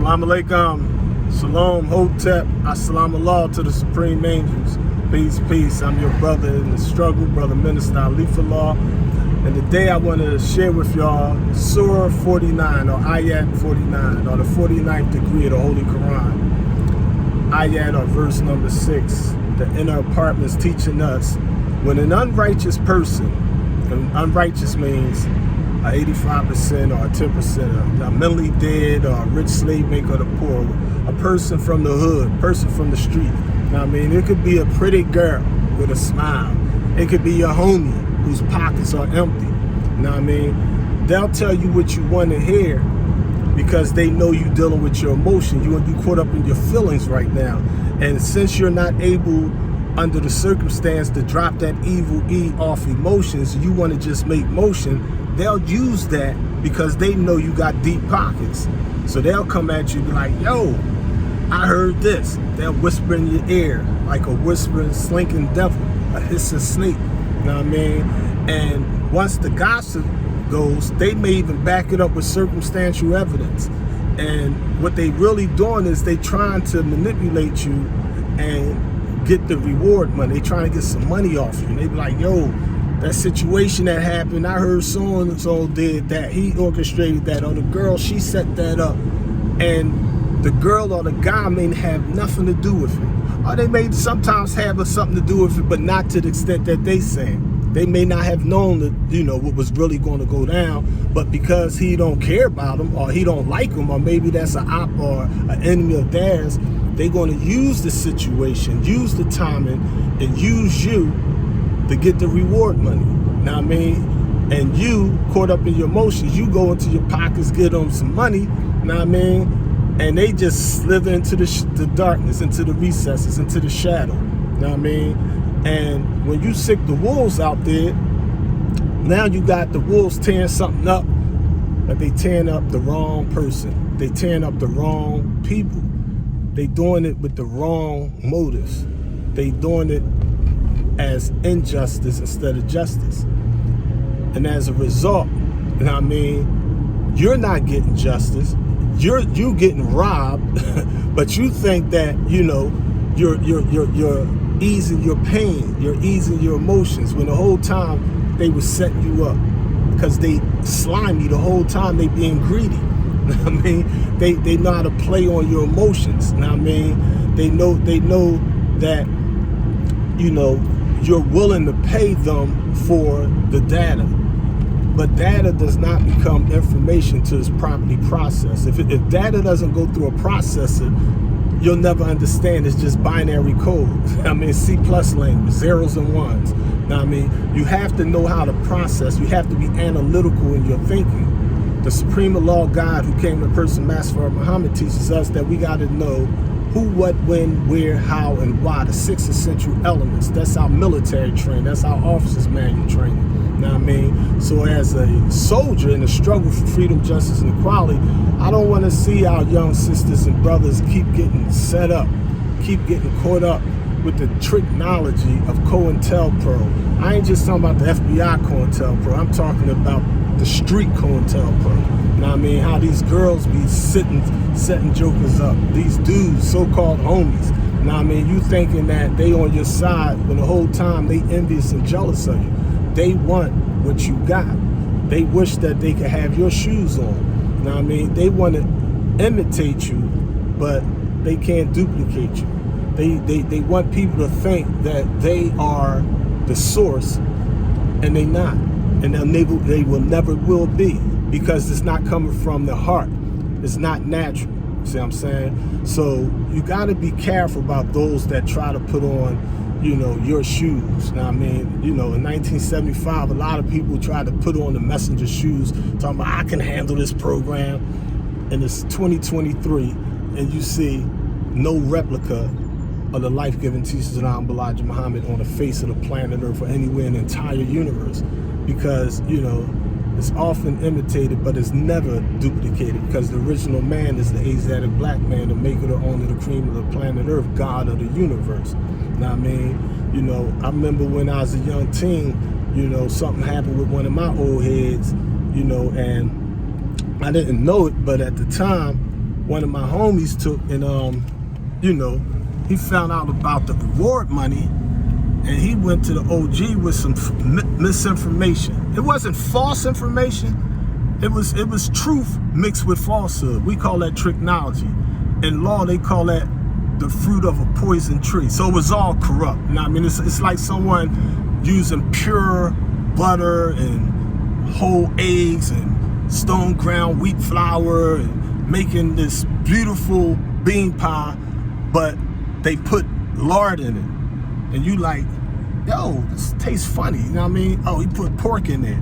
Assalamu alaikum, Shalom, Hotep, Assalamu Allah to the Supreme Angels. Peace, peace. I'm your brother in the struggle, Brother Minister Alifullah. And today I want to share with y'all Surah 49 or Ayat 49 or the 49th degree of the Holy Qur'an. Ayat or verse number 6. The inner apartments teaching us when an unrighteous person, and unrighteous means 85% or 10%, a mentally dead or a rich slave maker of the poor, a person from the hood, person from the street. I mean, it could be a pretty girl with a smile. It could be your homie whose pockets are empty. You know what I mean? They'll tell you what you want to hear because they know you dealing with your emotions. You caught up in your feelings right now. And since you're not able, under the circumstance, to drop that evil E off emotions, you want to just make motion. They'll use that because they know you got deep pockets. So they'll come at you and be like, yo, I heard this. They'll whisper in your ear like a whispering, slinking devil, a hissing snake. You know what I mean? And once the gossip goes, they may even back it up with circumstantial evidence. And what they really doing is they trying to manipulate you and get the reward money. They trying to get some money off you. And they be like, yo, that situation that happened, I heard so-and-so did that. He orchestrated that. Or the girl, she set that up. And the girl or the guy may have nothing to do with it. Or they may sometimes have something to do with it, but not to the extent that they saying. They may not have known that, you know, what was really going to go down, but because he don't care about them, or he don't like them, or maybe that's an op or an enemy of theirs, they're going to use the situation, use the timing, and use you to get the reward money. Now I mean, and you caught up in your emotions, you go into your pockets, get them some money. Now I mean, and they just slither into the darkness, into the recesses, into the shadow. Now I mean, and when you sick the wolves out there, now you got the wolves tearing something up, but they tearing up the wrong person. They tearing up the wrong people. They doing it with the wrong motives. They doing it as injustice instead of justice. And as a result, you know what I mean, you're not getting justice. You're getting robbed, but you think that, you know, you're easing your pain, you're easing your emotions, when the whole time they were setting you up because they slimy the whole time. They being greedy. You know what I mean, they know how to play on your emotions. You know what I mean, they know that, you know, you're willing to pay them for the data. But data does not become information till it's properly processed. If data doesn't go through a processor, you'll never understand. It's just binary code. I mean, C+ language, zeros and ones. Now, I mean, you have to know how to process. You have to be analytical in your thinking. The Supreme Law God who came in person, Master Muhammad, teaches us that we got to know who, what, when, where, how, and why. The 6 essential elements. That's our military training. That's our officers' manual training. You know what I mean? So as a soldier in the struggle for freedom, justice, and equality, I don't want to see our young sisters and brothers keep getting set up, keep getting caught up with the technology of COINTELPRO. I ain't just talking about the FBI COINTELPRO. I'm talking about the street COINTELPRO. You know what I mean? How these girls be setting jokers up. These dudes, so-called homies. You know what I mean? You thinking that they on your side when the whole time they envious and jealous of you. They want what you got. They wish that they could have your shoes on. You know what I mean? They want to imitate you, but they can't duplicate you. They want people to think that they are the source, and they not. And they will never will be, because it's not coming from the heart. It's not natural. See what I'm saying? So you got to be careful about those that try to put on, you know, your shoes. Now, I mean, you know, in 1975, a lot of people tried to put on the messenger shoes, talking about, I can handle this program. And it's 2023, and you see no replica of the life-giving teachings of Elijah Muhammad on the face of the planet Earth or anywhere in the entire universe. Because, you know, it's often imitated, but it's never duplicated, because the original man is the Asiatic black man, the maker, the owner, the cream of the planet Earth, God of the universe. Now, I mean, you know, I remember when I was a young teen, you know, something happened with one of my old heads, you know, and I didn't know it, but at the time, one of my homies took, and you know, he found out about the reward money, and he went to the OG with some misinformation. It wasn't false information. It was truth mixed with falsehood. We call that tricknology. In law, they call that the fruit of a poison tree. So it was all corrupt. You know what I mean? It's like someone using pure butter and whole eggs and stone ground wheat flour and making this beautiful bean pie, but they put lard in it. And you like, yo, this tastes funny. You know what I mean? Oh, he put pork in there.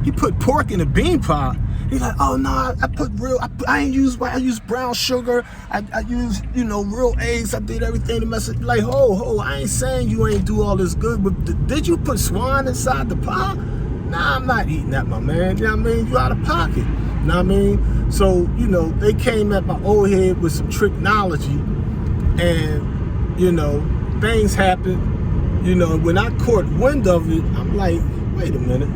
He put pork in a bean pie. He's like, oh no, I put real, I use brown sugar. I use, you know, real eggs. I did everything to mess it. Like, I ain't saying you ain't do all this good, but did you put swine inside the pie? Nah, I'm not eating that, my man. You know what I mean? You out of pocket. You know what I mean? So, you know, they came at my old head with some tricknology, and, you know, things happen. You know, when I caught wind of it, I'm like, wait a minute.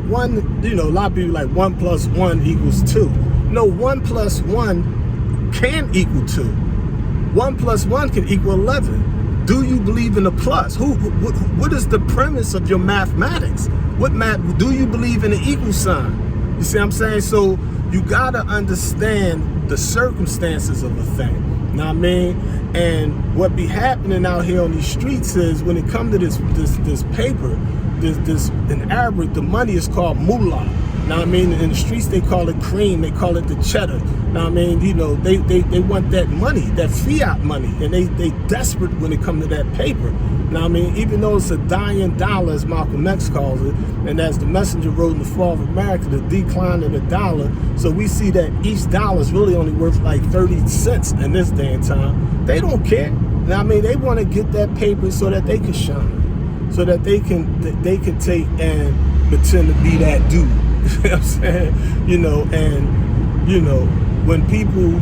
One, you know, a lot of people like 1 + 1 = 2. No, 1 + 1 can equal 2. 1 + 1 can equal 11. Do you believe in a plus? What is the premise of your mathematics? What math? Do you believe in an equal sign? You see what I'm saying? So you gotta understand the circumstances of a thing. You know what I mean? And what be happening out here on these streets is, when it comes to this paper, this in Arabic, the money is called mullah. Now I mean, in the streets they call it cream, they call it the cheddar. Now I mean, you know, they want that money, that fiat money, and they desperate when it comes to that paper. Now I mean, even though it's a dying dollar, as Malcolm X calls it, and as the messenger wrote in The Fall of America, the decline of the dollar. So we see that each dollar is really only worth like 30 cents in this day and time. They don't care. Now I mean, they want to get that paper so that they can shine, so that they can take and pretend to be that dude. You know what I'm saying? You know, and you know, when people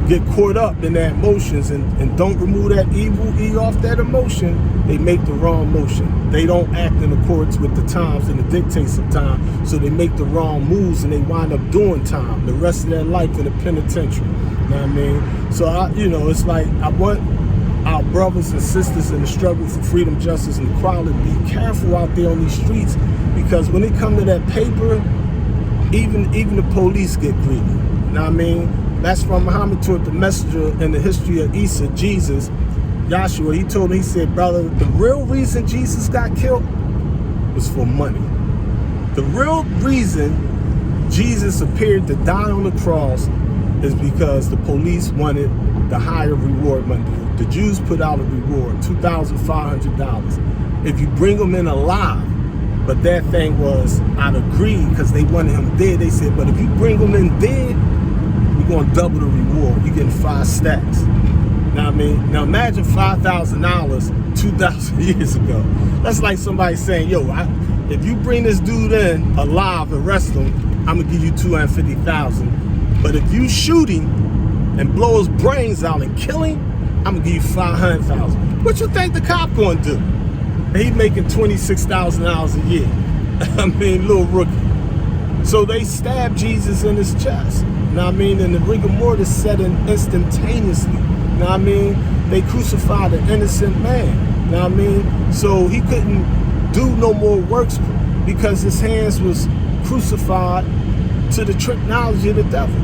get caught up in their emotions and don't remove that evil E off that emotion, they make the wrong motion. They don't act in accordance with the times and the dictates of time, so they make the wrong moves and they wind up doing time the rest of their life in the penitentiary. You know what I mean? So you know, it's like, I want our brothers and sisters in the struggle for freedom, justice, and equality be careful out there on these streets, because when it comes to that paper, even the police get greedy. You know what I mean? That's from Muhammad taught the messenger in the history of Isa, Jesus, Joshua. He told me, he said, brother, the real reason Jesus got killed was for money. The real reason Jesus appeared to die on the cross is because the police wanted the higher reward money. The Jews put out a reward, $2,500. If you bring them in alive, but that thing was out of greed because they wanted him dead. They said, but if you bring them in dead, we're going to double the reward. You're getting 5 stacks. Now I mean, now imagine $5,000 2,000 years ago. That's like somebody saying, yo, if you bring this dude in alive, arrest him, I'm gonna give you $250,000. But if you shoot him and blow his brains out and kill him, I'm gonna give you $500,000. What you think the cop gonna do? And he making $26,000 a year. I mean, little rookie. So they stabbed Jesus in his chest. You know what I mean? And the rigor mortis set in instantaneously. You know what I mean? They crucified an innocent man. You know what I mean? So he couldn't do no more works because his hands was crucified to the tricknology of the devil.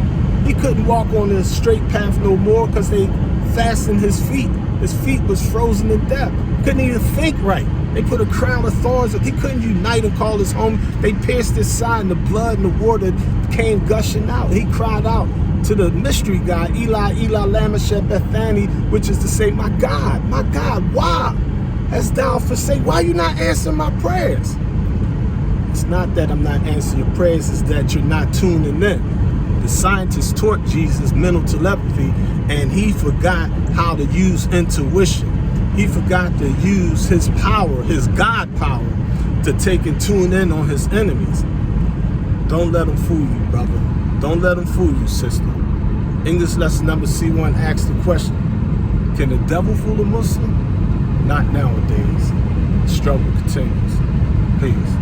He couldn't walk on the straight path no more because they fastened his feet. His feet was frozen to death. Couldn't even think right. They put a crown of thorns. He couldn't unite and call his home. They pierced his side, and the blood and the water came gushing out. He cried out to the mystery God, Eli, Eli, lama sabachthani, which is to say, my God, why hast thou forsaken? Why are you not answering my prayers? It's not that I'm not answering your prayers, it's that you're not tuning in. The scientists taught Jesus mental telepathy, and he forgot how to use intuition. He forgot to use his power, his God power, to take and tune in on his enemies. Don't let them fool you, brother. Don't let them fool you, sister. English lesson number C1 asks the question, can the devil fool a Muslim? Not nowadays. The struggle continues. Peace.